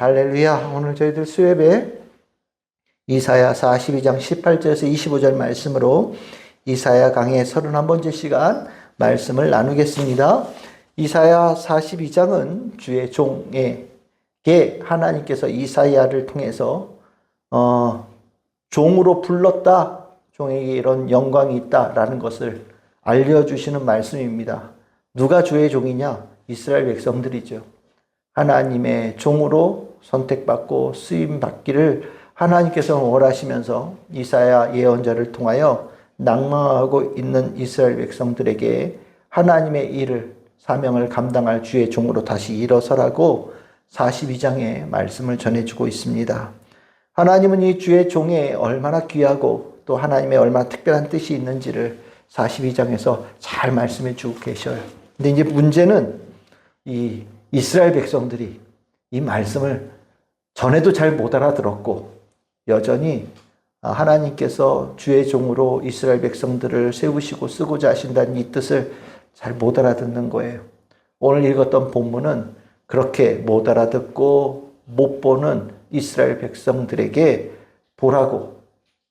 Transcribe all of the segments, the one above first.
할렐루야. 오늘 저희들 수요예배 이사야 42장 18절에서 25절 말씀으로 이사야 강의 31번째 시간 말씀을 나누겠습니다. 이사야 42장은 주의 종에게 하나님께서 이사야를 통해서 종으로 불렀다. 종에게 이런 영광이 있다라는 것을 알려주시는 말씀입니다. 누가 주의 종이냐? 이스라엘 백성들이죠. 하나님의 종으로 선택받고 쓰임받기를 하나님께서 원하시면서 이사야 예언자를 통하여 낭망하고 있는 이스라엘 백성들에게 하나님의 일을 사명을 감당할 주의 종으로 다시 일어서라고 42장의 말씀을 전해주고 있습니다. 하나님은 이 주의 종에 얼마나 귀하고 또 하나님의 얼마나 특별한 뜻이 있는지를 42장에서 잘 말씀해 주고 계셔요. 근데 이제 문제는 이 이스라엘 백성들이 이 말씀을 전에도 잘 못 알아들었고 여전히 하나님께서 주의 종으로 이스라엘 백성들을 세우시고 쓰고자 하신다는 이 뜻을 잘 못 알아듣는 거예요. 오늘 읽었던 본문은 그렇게 못 알아듣고 못 보는 이스라엘 백성들에게 보라고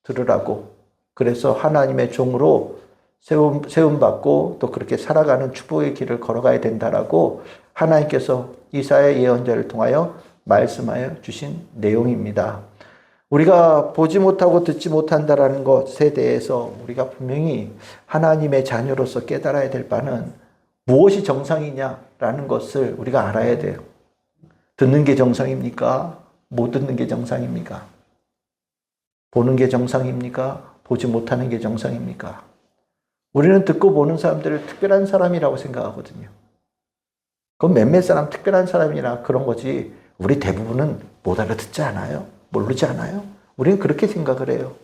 들으라고 그래서 하나님의 종으로 세움받고 또 그렇게 살아가는 축복의 길을 걸어가야 된다라고 하나님께서 이사야 예언자를 통하여 말씀하여 주신 내용입니다. 우리가 보지 못하고 듣지 못한다라는 것에 대해서 우리가 분명히 하나님의 자녀로서 깨달아야 될 바는 무엇이 정상이냐라는 것을 우리가 알아야 돼요. 듣는 게 정상입니까? 못 듣는 게 정상입니까? 보는 게 정상입니까? 보지 못하는 게 정상입니까? 우리는 듣고 보는 사람들을 특별한 사람이라고 생각하거든요. 그건 몇몇 사람 특별한 사람이나 그런 거지 우리 대부분은 못 알아듣지 않아요? 모르지 않아요? 우리는 그렇게 생각을 해요.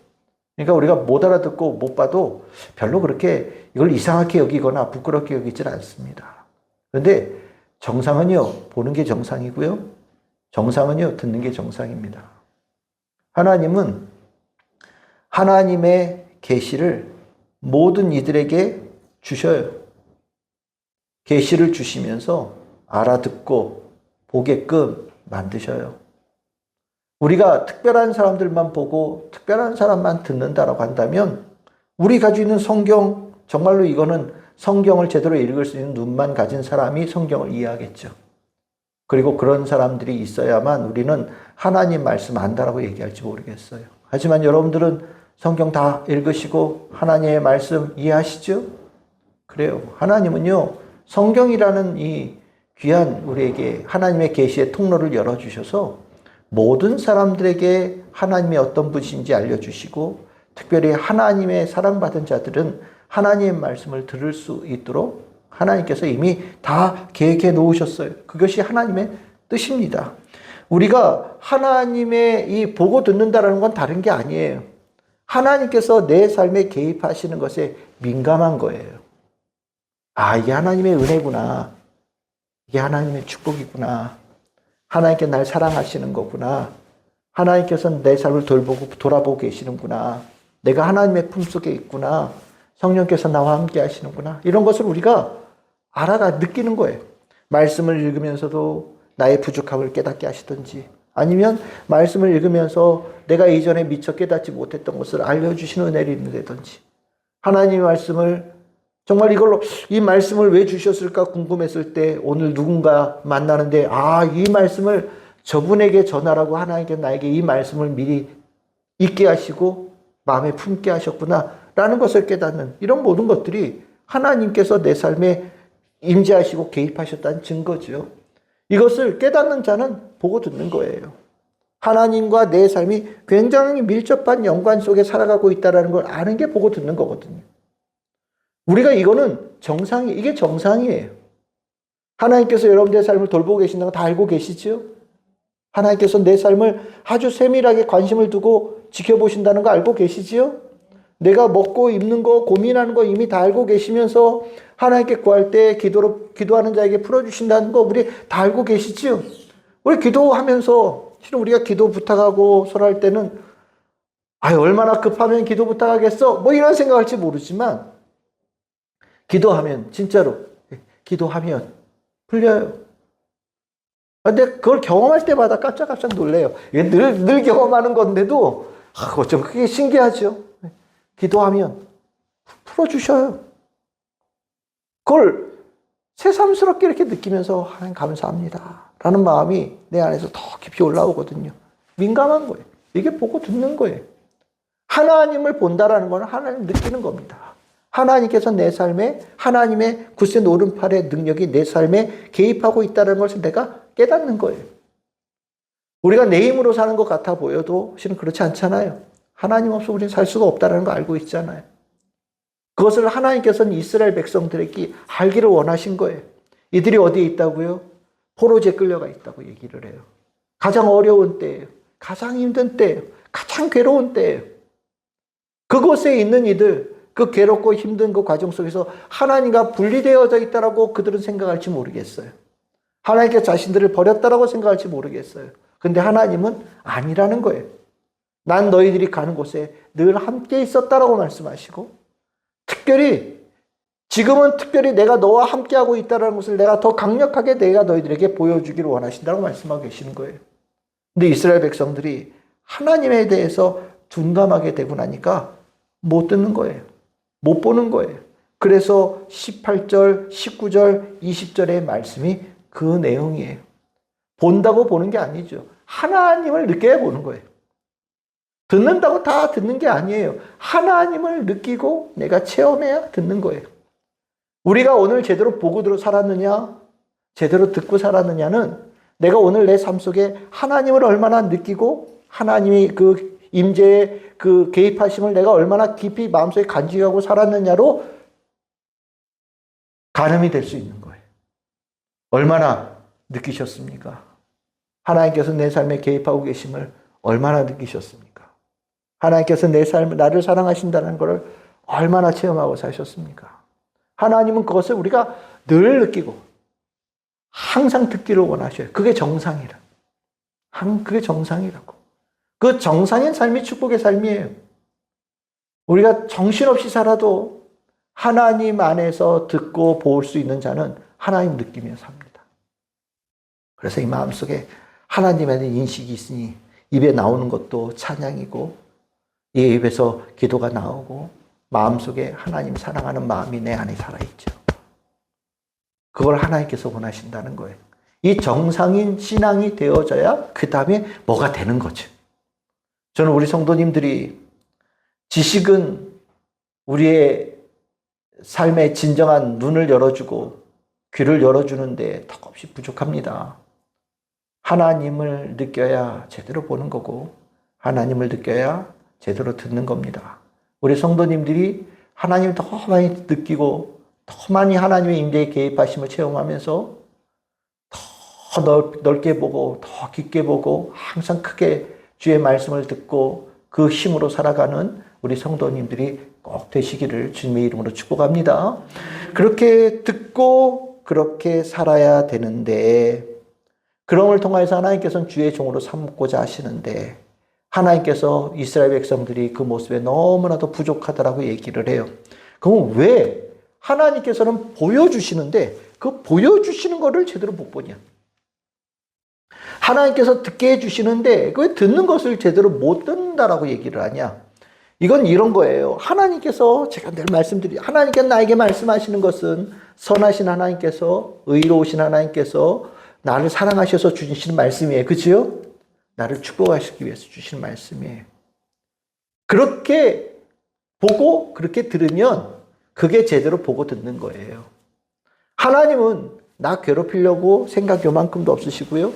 그러니까 우리가 못 알아듣고 못 봐도 별로 그렇게 이걸 이상하게 여기거나 부끄럽게 여기질 않습니다. 그런데 정상은요, 보는 게 정상이고요. 정상은요, 듣는 게 정상입니다. 하나님은 하나님의 계시를 모든 이들에게 주셔요. 계시를 주시면서 알아듣고 보게끔 만드셔요. 우리가 특별한 사람들만 보고 특별한 사람만 듣는다라고 한다면 우리 가지고 있는 성경, 정말로 이거는 성경을 제대로 읽을 수 있는 눈만 가진 사람이 성경을 이해하겠죠. 그리고 그런 사람들이 있어야만 우리는 하나님 말씀 안다라고 얘기할지 모르겠어요. 하지만 여러분들은 성경 다 읽으시고 하나님의 말씀 이해하시죠? 그래요. 하나님은요, 성경이라는 이 귀한 우리에게 하나님의 계시의 통로를 열어주셔서 모든 사람들에게 하나님의 어떤 분이신지 알려주시고 특별히 하나님의 사랑받은 자들은 하나님의 말씀을 들을 수 있도록 하나님께서 이미 다 계획해 놓으셨어요. 그것이 하나님의 뜻입니다. 우리가 하나님의 이 보고 듣는다라는 건 다른 게 아니에요. 하나님께서 내 삶에 개입하시는 것에 민감한 거예요. 아, 이게 하나님의 은혜구나. 이게 하나님의 축복이구나. 하나님께 날 사랑하시는 거구나. 하나님께서는 내 삶을 돌아보고 계시는구나. 내가 하나님의 품속에 있구나. 성령께서 나와 함께 하시는구나. 이런 것을 우리가 느끼는 거예요. 말씀을 읽으면서도 나의 부족함을 깨닫게 하시든지 아니면 말씀을 읽으면서 내가 이전에 미처 깨닫지 못했던 것을 알려주시는 은혜를 입는다든지 하나님의 말씀을 정말 이 말씀을 왜 주셨을까 궁금했을 때 오늘 누군가 만나는데 이 말씀을 저분에게 전하라고 하나님께 나에게 이 말씀을 미리 읽게 하시고 마음에 품게 하셨구나 라는 것을 깨닫는 이런 모든 것들이 하나님께서 내 삶에 임재하시고 개입하셨다는 증거죠. 이것을 깨닫는 자는 보고 듣는 거예요. 하나님과 내 삶이 굉장히 밀접한 연관 속에 살아가고 있다는 걸 아는 게 보고 듣는 거거든요. 우리가 이게 정상이에요. 하나님께서 여러분들의 삶을 돌보고 계신다는 거 다 알고 계시죠? 하나님께서 내 삶을 아주 세밀하게 관심을 두고 지켜보신다는 거 알고 계시지요? 내가 먹고 입는 거, 고민하는 거 이미 다 알고 계시면서 하나님께 구할 때 기도하는 자에게 풀어주신다는 거 우리 다 알고 계시지요? 우리 기도하면서 실은 우리가 기도 부탁하고 설할 때는 얼마나 급하면 기도 부탁하겠어? 이런 생각할지 모르지만 기도하면 진짜로 기도하면 풀려요. 근데 그걸 경험할 때마다 깜짝깜짝 놀래요. 이게 늘 경험하는 건데도, 어쩜 그게 신기하죠. 기도하면 풀어주셔요. 그걸 새삼스럽게 이렇게 느끼면서 하나님 감사합니다 라는 마음이 내 안에서 더 깊이 올라오거든요. 민감한 거예요. 이게 보고 듣는 거예요. 하나님을 본다라는 건 하나님을 느끼는 겁니다. 하나님께서 내 삶에 하나님의 굳센 오른팔의 능력이 내 삶에 개입하고 있다는 것을 내가 깨닫는 거예요. 우리가 내 힘으로 사는 것 같아 보여도 실은 그렇지 않잖아요. 하나님 없이 우리는 살 수가 없다는 거 알고 있잖아요. 그것을 하나님께서는 이스라엘 백성들에게 알기를 원하신 거예요. 이들이 어디에 있다고요? 포로지에 끌려가 있다고 얘기를 해요. 가장 어려운 때예요. 가장 힘든 때예요. 가장 괴로운 때예요. 그곳에 있는 이들, 그 괴롭고 힘든 그 과정 속에서 하나님과 분리되어져 있다라고 그들은 생각할지 모르겠어요. 하나님께서 자신들을 버렸다라고 생각할지 모르겠어요. 근데 하나님은 아니라는 거예요. 난 너희들이 가는 곳에 늘 함께 있었다라고 말씀하시고, 지금은 특별히 내가 너와 함께하고 있다는 것을 내가 더 강력하게 내가 너희들에게 보여주기를 원하신다고 말씀하고 계시는 거예요. 근데 이스라엘 백성들이 하나님에 대해서 둔감하게 되고 나니까 못 듣는 거예요. 못 보는 거예요. 그래서 18절, 19절, 20절의 말씀이 그 내용이에요. 본다고 보는 게 아니죠. 하나님을 느껴야 보는 거예요. 듣는다고 다 듣는 게 아니에요. 하나님을 느끼고 내가 체험해야 듣는 거예요. 우리가 오늘 제대로 보고 들어 살았느냐, 제대로 듣고 살았느냐는 내가 오늘 내 삶 속에 하나님을 얼마나 느끼고 하나님이 그 임재의 그 개입하심을 내가 얼마나 깊이 마음속에 간직하고 살았느냐로 가늠이 될 수 있는 거예요. 얼마나 느끼셨습니까? 하나님께서 내 삶에 개입하고 계심을 얼마나 느끼셨습니까? 하나님께서 내 삶을, 나를 사랑하신다는 것을 얼마나 체험하고 사셨습니까? 하나님은 그것을 우리가 늘 느끼고 항상 듣기를 원하셔요. 그게 정상이라. 그게 정상이라고. 그 정상인 삶이 축복의 삶이에요. 우리가 정신없이 살아도 하나님 안에서 듣고 볼 수 있는 자는 하나님 느끼며 삽니다. 그래서 이 마음속에 하나님에 대한 인식이 있으니 입에 나오는 것도 찬양이고 이 입에서 기도가 나오고 마음속에 하나님 사랑하는 마음이 내 안에 살아있죠. 그걸 하나님께서 원하신다는 거예요. 이 정상인 신앙이 되어져야 그 다음에 뭐가 되는 거죠. 저는 우리 성도님들이 지식은 우리의 삶의 진정한 눈을 열어주고 귀를 열어주는데 턱없이 부족합니다. 하나님을 느껴야 제대로 보는 거고 하나님을 느껴야 제대로 듣는 겁니다. 우리 성도님들이 하나님을 더 많이 느끼고 더 많이 하나님의 임재에 개입하심을 체험하면서 더 넓게 보고 더 깊게 보고 항상 크게 주의 말씀을 듣고 그 힘으로 살아가는 우리 성도님들이 꼭 되시기를 주님의 이름으로 축복합니다. 그렇게 듣고 그렇게 살아야 되는데 그럼을 통해서 하나님께서는 주의 종으로 삼고자 하시는데 하나님께서 이스라엘 백성들이 그 모습에 너무나도 부족하다라고 얘기를 해요. 그럼 왜 하나님께서는 보여주시는데 그 보여주시는 거를 제대로 못 보냐? 하나님께서 듣게 해주시는데 왜 듣는 것을 제대로 못 듣는다라고 얘기를 하냐? 이건 이런 거예요. 하나님께서 제가 늘 하나님께서 나에게 말씀하시는 것은 선하신 하나님께서 의로우신 하나님께서 나를 사랑하셔서 주시는 말씀이에요. 그치요? 나를 축복하시기 위해서 주시는 말씀이에요. 그렇게 보고 그렇게 들으면 그게 제대로 보고 듣는 거예요. 하나님은 나 괴롭히려고 생각 요만큼도 없으시고요.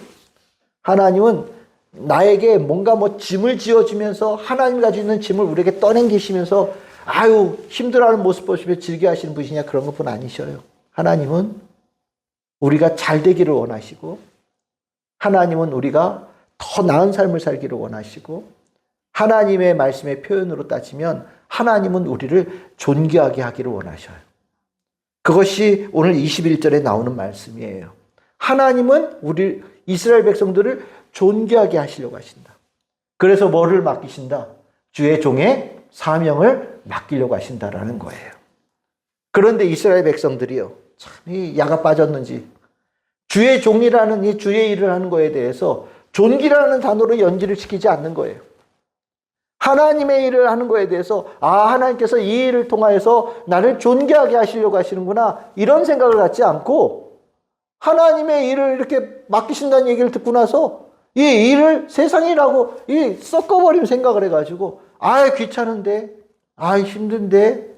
하나님은 나에게 뭔가 짐을 지어주면서 하나님 가지고 있는 짐을 우리에게 떠넘기시면서 아유 힘들어하는 모습 보시면 즐겨하시는 분이냐 그런 것뿐 아니셔요. 하나님은 우리가 잘 되기를 원하시고 하나님은 우리가 더 나은 삶을 살기를 원하시고 하나님의 말씀의 표현으로 따지면 하나님은 우리를 존귀하게 하기를 원하셔요. 그것이 오늘 21절에 나오는 말씀이에요. 하나님은 우리 이스라엘 백성들을 존귀하게 하시려고 하신다. 그래서 뭐를 맡기신다? 주의 종의 사명을 맡기려고 하신다라는 거예요. 그런데 이스라엘 백성들이요. 참 이 야가 빠졌는지 주의 종이라는 이 주의 일을 하는 거에 대해서 존귀라는 단어로 연기를 시키지 않는 거예요. 하나님의 일을 하는 거에 대해서 하나님께서 이 일을 통하여서 나를 존귀하게 하시려고 하시는구나 이런 생각을 갖지 않고 하나님의 일을 이렇게 맡기신다는 얘기를 듣고 나서 이 일을 세상이라고 섞어버리면 생각을 해가지고 귀찮은데 힘든데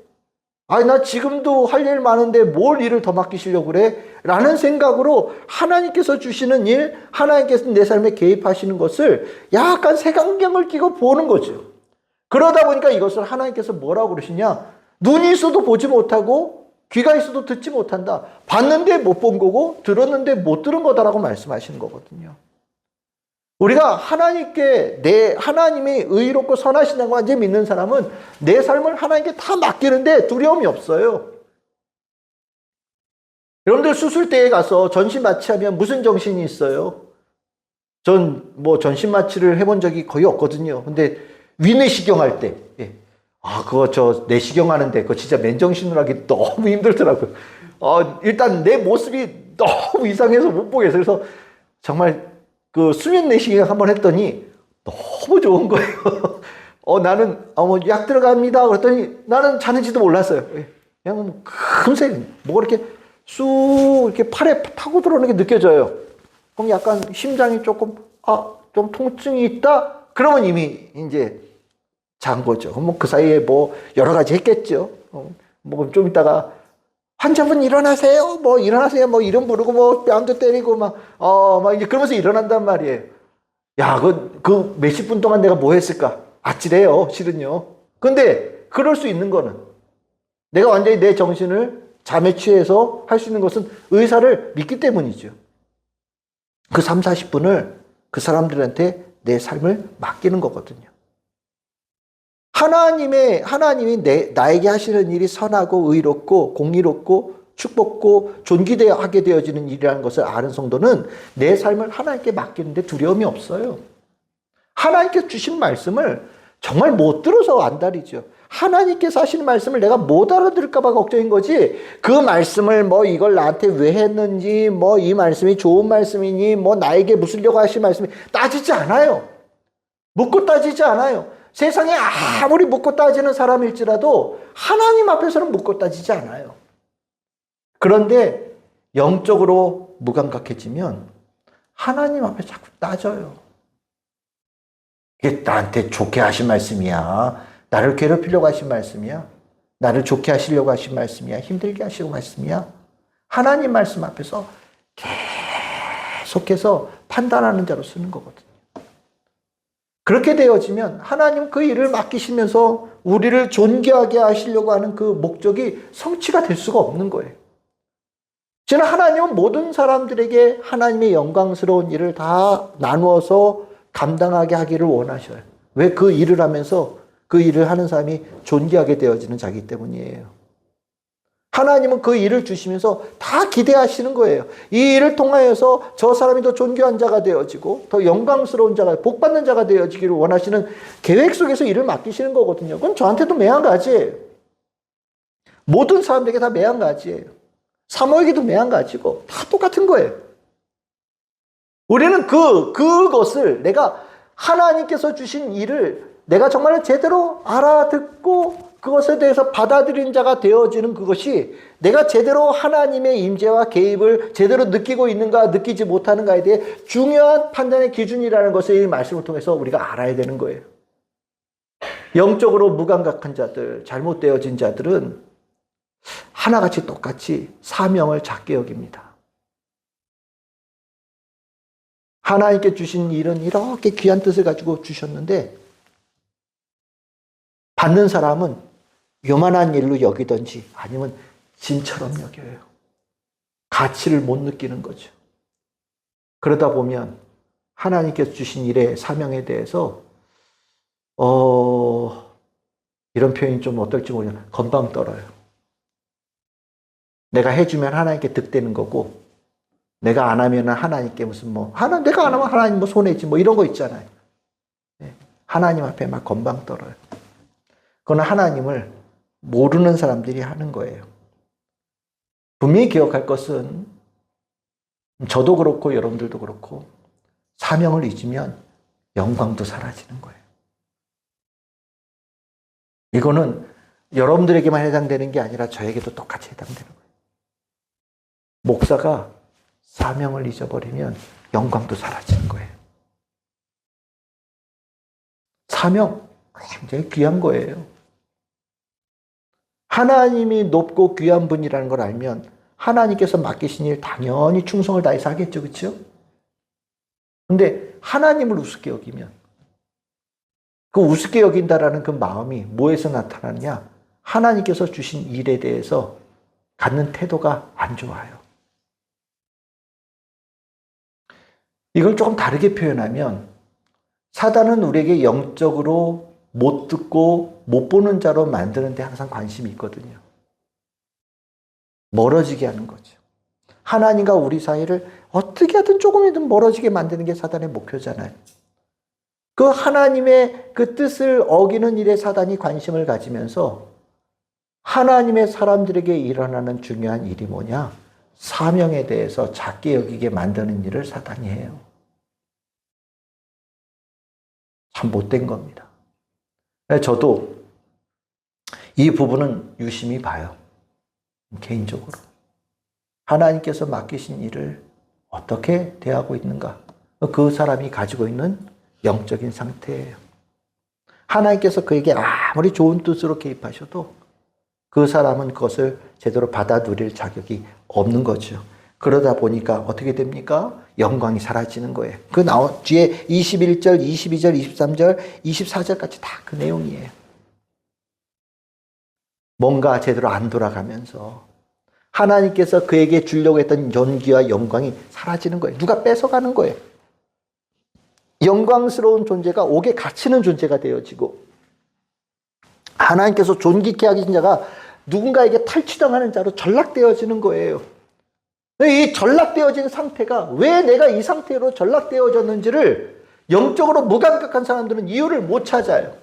나 지금도 할 일 많은데 뭘 일을 더 맡기시려고 그래? 라는 생각으로 하나님께서 주시는 일, 하나님께서 내 삶에 개입하시는 것을 약간 색안경을 끼고 보는 거죠. 그러다 보니까 이것을 하나님께서 뭐라고 그러시냐? 눈이 있어도 보지 못하고 귀가 있어도 듣지 못한다. 봤는데 못 본 거고 들었는데 못 들은 거다라고 말씀하시는 거거든요. 우리가 하나님이 의롭고 선하시다고 완전히 믿는 사람은 내 삶을 하나님께 다 맡기는데 두려움이 없어요. 여러분들 수술대에 가서 전신 마취하면 무슨 정신이 있어요? 전 전신 마취를 해본 적이 거의 없거든요. 근데 위내시경 할 때, 그거 내시경 하는데 그거 진짜 맨정신으로 하기 너무 힘들더라고요. 일단 내 모습이 너무 이상해서 못 보겠어요. 그래서 정말 그 수면 내시경 한번 했더니 너무 좋은 거예요. 나는 약 들어갑니다. 그랬더니 나는 자는지도 몰랐어요. 그냥 금세 뭐가 이렇게 쑥 이렇게 팔에 타고 들어오는 게 느껴져요. 그럼 약간 심장이 조금 좀 통증이 있다. 그러면 이미 이제 잔 거죠. 그 사이에 여러 가지 했겠죠. 좀 있다가 환자분 일어나세요. 일어나세요. 이름 부르고 뺨도 때리고 막 이제 그러면서 일어난단 말이에요. 야, 그 몇십 분 동안 내가 뭐 했을까? 아찔해요. 실은요. 근데 그럴 수 있는 거는 내가 완전히 내 정신을 잠에 취해서 할 수 있는 것은 의사를 믿기 때문이죠. 그 3, 40분을 그 사람들한테 내 삶을 맡기는 거거든요. 하나님이 나에게 하시는 일이 선하고 의롭고 공의롭고 축복고 존귀하게 되어지는 일이라는 것을 아는 성도는 내 삶을 하나님께 맡기는데 두려움이 없어요. 하나님께 주신 말씀을 정말 못 들어서 안달이죠. 하나님께서 하시는 말씀을 내가 못 알아들을까 봐 걱정인 거지, 그 말씀을 이걸 나한테 왜 했는지, 이 말씀이 좋은 말씀이니, 나에게 무슨려고 하신 말씀이 따지지 않아요. 묻고 따지지 않아요. 세상에 아무리 묻고 따지는 사람일지라도 하나님 앞에서는 묻고 따지지 않아요. 그런데 영적으로 무감각해지면 하나님 앞에 자꾸 따져요. 이게 나한테 좋게 하신 말씀이야? 나를 괴롭히려고 하신 말씀이야? 나를 좋게 하시려고 하신 말씀이야? 힘들게 하시려고 말씀이야? 하나님 말씀 앞에서 계속해서 판단하는 자로 쓰는 거거든요. 그렇게 되어지면 하나님 그 일을 맡기시면서 우리를 존귀하게 하시려고 하는 그 목적이 성취가 될 수가 없는 거예요. 저는 하나님은 모든 사람들에게 하나님의 영광스러운 일을 다 나누어서 감당하게 하기를 원하셔요. 왜? 그 일을 하면서 그 일을 하는 사람이 존귀하게 되어지는 자기 때문이에요. 하나님은 그 일을 주시면서 다 기대하시는 거예요. 이 일을 통하여서 저 사람이 더 존귀한 자가 되어지고 더 영광스러운 자가, 복받는 자가 되어지기를 원하시는 계획 속에서 일을 맡기시는 거거든요. 그건 저한테도 매한가지예요. 모든 사람들에게 다 매한가지예요. 사모에게도 매한가지고 다 똑같은 거예요. 우리는 그것을 내가 하나님께서 주신 일을 내가 정말 제대로 알아듣고 그것에 대해서 받아들인 자가 되어지는 그것이 내가 제대로 하나님의 임재와 개입을 제대로 느끼고 있는가 느끼지 못하는가에 대해 중요한 판단의 기준이라는 것을 이 말씀을 통해서 우리가 알아야 되는 거예요. 영적으로 무감각한 자들, 잘못되어진 자들은 하나같이 똑같이 사명을 작게 여깁니다. 하나님께 주신 일은 이렇게 귀한 뜻을 가지고 주셨는데 받는 사람은 요만한 일로 여기든지 아니면 짐처럼 여겨요. 가치를 못 느끼는 거죠. 그러다 보면 하나님께서 주신 일의 사명에 대해서 이런 표현이 좀 어떨지 모르겠어요. 건방 떨어요. 내가 해주면 하나님께 득되는 거고 내가 안 하면 하나님께 무슨 내가 안 하면 하나님 손해지 이런 거 있잖아요. 하나님 앞에 막 건방 떨어요. 그건 하나님을 모르는 사람들이 하는 거예요. 분명히 기억할 것은 저도 그렇고 여러분들도 그렇고 사명을 잊으면 영광도 사라지는 거예요. 이거는 여러분들에게만 해당되는 게 아니라 저에게도 똑같이 해당되는 거예요. 목사가 사명을 잊어버리면 영광도 사라지는 거예요. 사명, 굉장히 귀한 거예요. 하나님이 높고 귀한 분이라는 걸 알면 하나님께서 맡기신 일 당연히 충성을 다해서 하겠죠. 그렇죠? 근데 하나님을 우습게 여기면 그 우습게 여긴다라는 그 마음이 뭐에서 나타나느냐? 하나님께서 주신 일에 대해서 갖는 태도가 안 좋아요. 이걸 조금 다르게 표현하면 사단은 우리에게 영적으로 못 듣고 못 보는 자로 만드는 데 항상 관심이 있거든요. 멀어지게 하는 거죠. 하나님과 우리 사이를 어떻게 하든 조금이든 멀어지게 만드는 게 사단의 목표잖아요. 그 하나님의 그 뜻을 어기는 일에 사단이 관심을 가지면서 하나님의 사람들에게 일어나는 중요한 일이 뭐냐? 사명에 대해서 작게 여기게 만드는 일을 사단이 해요. 참 못된 겁니다. 저도 이 부분은 유심히 봐요. 개인적으로. 하나님께서 맡기신 일을 어떻게 대하고 있는가? 그 사람이 가지고 있는 영적인 상태예요. 하나님께서 그에게 아무리 좋은 뜻으로 개입하셔도 그 사람은 그것을 제대로 받아 누릴 자격이 없는 거죠. 그러다 보니까 어떻게 됩니까? 영광이 사라지는 거예요. 그 뒤에 21절, 22절, 23절, 24절까지 다 그 내용이에요. 뭔가 제대로 안 돌아가면서 하나님께서 그에게 주려고 했던 연기와 영광이 사라지는 거예요. 누가 뺏어가는 거예요. 영광스러운 존재가 옥에 갇히는 존재가 되어지고 하나님께서 존귀케 하신 자가 누군가에게 탈취당하는 자로 전락되어지는 거예요. 이 전락되어진 상태가 왜 내가 이 상태로 전락되어졌는지를 영적으로 무감각한 사람들은 이유를 못 찾아요.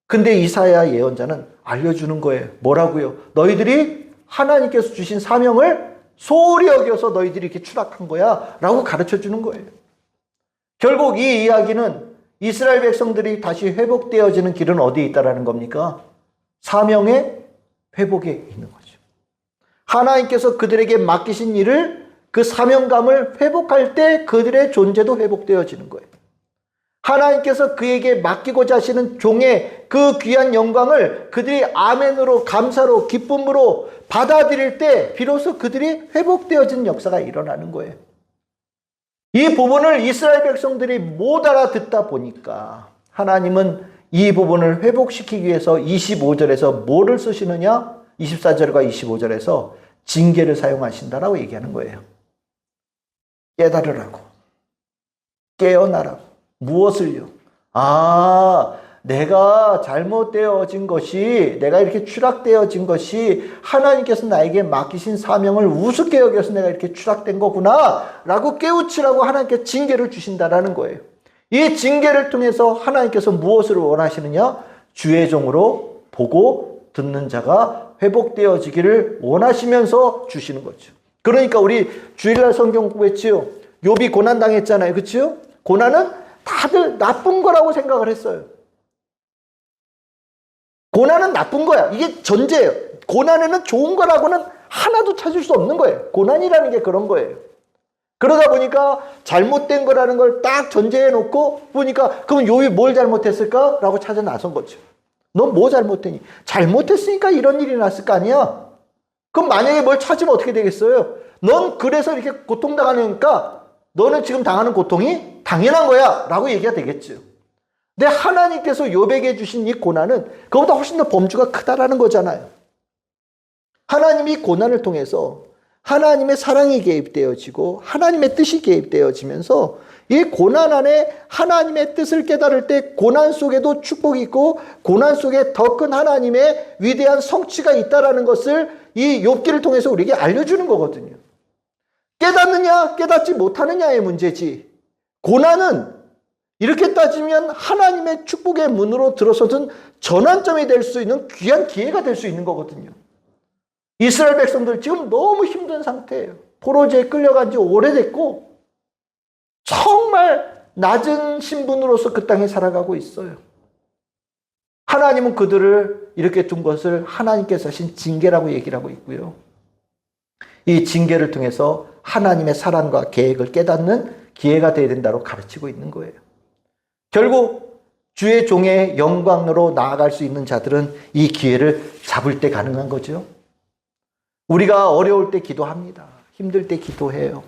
근데 이사야 예언자는 알려주는 거예요. 뭐라고요? 너희들이 하나님께서 주신 사명을 소홀히 여겨서 너희들이 이렇게 추락한 거야 라고 가르쳐 주는 거예요. 결국 이 이야기는 이스라엘 백성들이 다시 회복되어지는 길은 어디에 있다라는 겁니까? 사명의 회복에 있는 거죠. 하나님께서 그들에게 맡기신 일을 그 사명감을 회복할 때 그들의 존재도 회복되어지는 거예요. 하나님께서 그에게 맡기고자 하시는 종의 그 귀한 영광을 그들이 아멘으로 감사로 기쁨으로 받아들일 때 비로소 그들이 회복되어지는 역사가 일어나는 거예요. 이 부분을 이스라엘 백성들이 못 알아듣다 보니까 하나님은 이 부분을 회복시키기 위해서 25절에서 뭐를 쓰시느냐? 24절과 25절에서 징계를 사용하신다라고 얘기하는 거예요. 깨달으라고. 깨어나라고. 무엇을요? 내가 잘못되어진 것이, 내가 이렇게 추락되어진 것이 하나님께서 나에게 맡기신 사명을 우습게 여겨서 내가 이렇게 추락된 거구나 라고 깨우치라고 하나님께 징계를 주신다라는 거예요. 이 징계를 통해서 하나님께서 무엇을 원하시느냐? 주의 종으로 보고 듣는 자가 회복되어지기를 원하시면서 주시는 거죠. 그러니까 우리 주일날 성경 공부했지요. 욥이 고난당했잖아요. 그렇죠? 고난은 다들 나쁜 거라고 생각을 했어요. 고난은 나쁜 거야. 이게 전제예요. 고난에는 좋은 거라고는 하나도 찾을 수 없는 거예요. 고난이라는 게 그런 거예요. 그러다 보니까 잘못된 거라는 걸 딱 전제해 놓고 보니까 그럼 욥이 뭘 잘못했을까? 라고 찾아 나선 거죠. 넌 뭐 잘못했니? 잘못했으니까 이런 일이 났을 거 아니야? 그럼 만약에 뭘 찾으면 어떻게 되겠어요? 넌 그래서 이렇게 고통당하니까 너는 지금 당하는 고통이 당연한 거야 라고 얘기가 되겠죠. 근데 하나님께서 욥에게 주신 이 고난은 그보다 훨씬 더 범주가 크다라는 거잖아요. 하나님이 고난을 통해서 하나님의 사랑이 개입되어지고 하나님의 뜻이 개입되어지면서 이 고난 안에 하나님의 뜻을 깨달을 때 고난 속에도 축복이 있고 고난 속에 더 큰 하나님의 위대한 성취가 있다라는 것을 이 욥기를 통해서 우리에게 알려주는 거거든요. 깨닫느냐 깨닫지 못하느냐의 문제지, 고난은 이렇게 따지면 하나님의 축복의 문으로 들어서든 전환점이 될 수 있는 귀한 기회가 될 수 있는 거거든요. 이스라엘 백성들 지금 너무 힘든 상태예요. 포로제에 끌려간 지 오래됐고 정말 낮은 신분으로서 그 땅에 살아가고 있어요. 하나님은 그들을 이렇게 둔 것을 하나님께서 하신 징계라고 얘기를 하고 있고요. 이 징계를 통해서 하나님의 사랑과 계획을 깨닫는 기회가 되어야 된다고 가르치고 있는 거예요. 결국 주의 종의 영광으로 나아갈 수 있는 자들은 이 기회를 잡을 때 가능한 거죠. 우리가 어려울 때 기도합니다. 힘들 때 기도해요.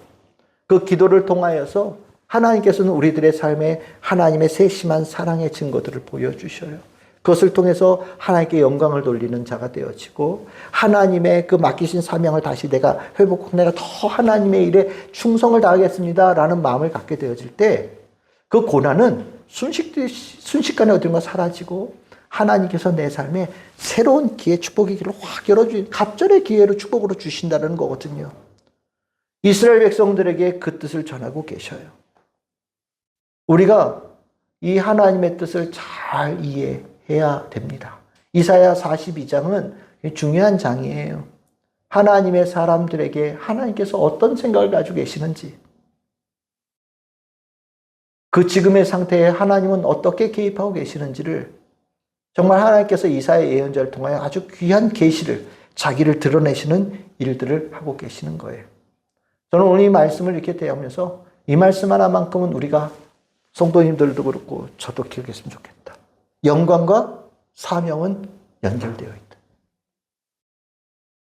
그 기도를 통하여서 하나님께서는 우리들의 삶에 하나님의 세심한 사랑의 증거들을 보여주셔요. 그것을 통해서 하나님께 영광을 돌리는 자가 되어지고 하나님의 그 맡기신 사명을 다시 내가 회복하고 내가 더 하나님의 일에 충성을 다하겠습니다 라는 마음을 갖게 되어질 때 그 고난은 순식간에 어딘가 사라지고 하나님께서 내 삶에 새로운 기회, 축복의 길을 확 열어주신 갑절의 기회로 축복으로 주신다는 거거든요. 이스라엘 백성들에게 그 뜻을 전하고 계셔요. 우리가 이 하나님의 뜻을 잘 이해해야 됩니다. 이사야 42장은 중요한 장이에요. 하나님의 사람들에게 하나님께서 어떤 생각을 가지고 계시는지, 그 지금의 상태에 하나님은 어떻게 개입하고 계시는지를 정말 하나님께서 이사야 예언자를 통하여 아주 귀한 계시를 자기를 드러내시는 일들을 하고 계시는 거예요. 저는 오늘 이 말씀을 이렇게 대하면서 이 말씀 하나만큼은 우리가 성도님들도 그렇고 저도 기억했으면 좋겠다. 영광과 사명은 연결되어 있다.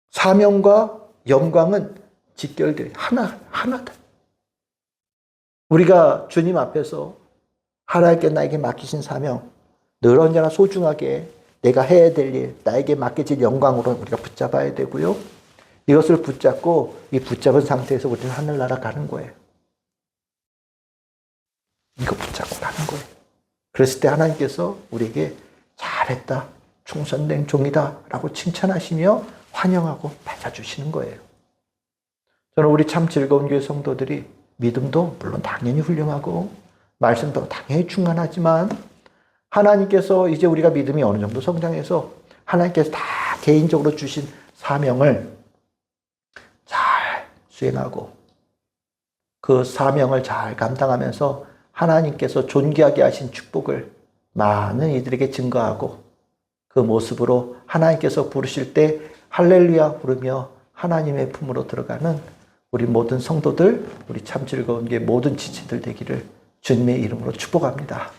사명과 영광은 직결되어 하나다. 우리가 주님 앞에서 하나님께 나에게 맡기신 사명, 늘 언제나 소중하게 내가 해야 될 일, 나에게 맡겨질 영광으로 우리가 붙잡아야 되고요. 이것을 붙잡고 이 붙잡은 상태에서 우리는 하늘나라 가는 거예요. 이거 붙잡고 가는 거예요. 그랬을 때 하나님께서 우리에게 잘했다, 충성된 종이다 라고 칭찬하시며 환영하고 맞아주시는 거예요. 저는 우리 참 즐거운 교회 성도들이 믿음도 물론 당연히 훌륭하고 말씀도 당연히 충만하지만 하나님께서 이제 우리가 믿음이 어느 정도 성장해서 하나님께서 다 개인적으로 주신 사명을 잘 수행하고 그 사명을 잘 감당하면서 하나님께서 존귀하게 하신 축복을 많은 이들에게 증거하고 그 모습으로 하나님께서 부르실 때 할렐루야 부르며 하나님의 품으로 들어가는 우리 모든 성도들, 우리 참 즐거운 게 모든 지체들 되기를 주님의 이름으로 축복합니다.